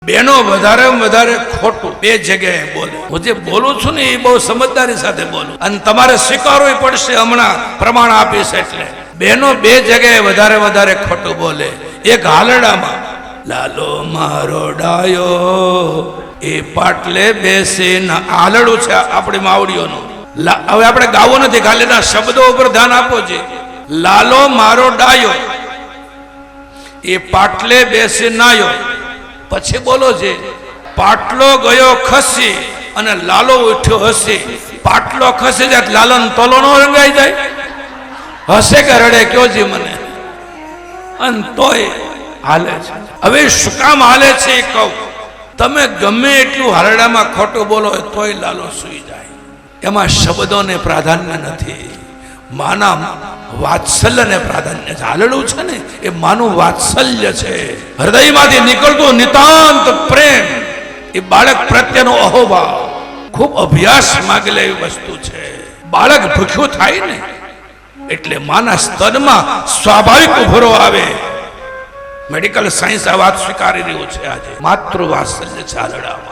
બેનો વધારે ખોટું બે જગ્યાએ બોલે. હું જે બોલું છું ને એ બહુ સમજદારી સાથે બોલું અને તમારે સ્વીકારવું પડશે. હમણાં પ્રમાણ આપીશ. એટલે બેનો બે જગ્યાએ વધારે ખોટું બોલે. એક હાલડામાં લાલો મારો ડાયો એ પાટલે બેસીને હાલડું છે આપણી માવડીઓનું. હવે આપણે ગાવું નથી, ખાલી ના શબ્દો ઉપર ધ્યાન આપો છે. લાલો મારો ડાયો એ પાટલે બેસી નાયો. પછી બોલો છે પાટલો ગયો ખસી અને લાલો ઉઠ્યો હસી. પાટલો ખસી જાય લાલો તોલો નો રંગાઈ જાય? હસે કે રડે કયો જી મને? અને તોય હાલે છે. હવે શું કામ હાલે છે એ કહું. તમે ગમે એટલું હારડામાં ખોટું બોલો તોય લાલો સુઈ જાય. એમાં શબ્દોને પ્રાધાન્ય નથી, માના વાત્સલ્યને પ્રાધાન્ય છે. હાલડું છે ને એ માનું વાત્સલ્ય છે. હૃદયમાંથી નીકળતું નિતાંત પ્રેમ, એ બાળક પ્રત્યેનો અહોભાવ. ખૂબ અભ્યાસ માંગેલી એવી વસ્તુ છે. બાળક ભૂખ્યું થાય ને એટલે માના સ્તનમાં સ્વાભાવિક ઉભરો આવે. મેડિકલ સાયન્સ આ વાત સ્વીકારી રહ્યું છે આજે. માતૃ વાત્સલ્ય છે હાલડામાં.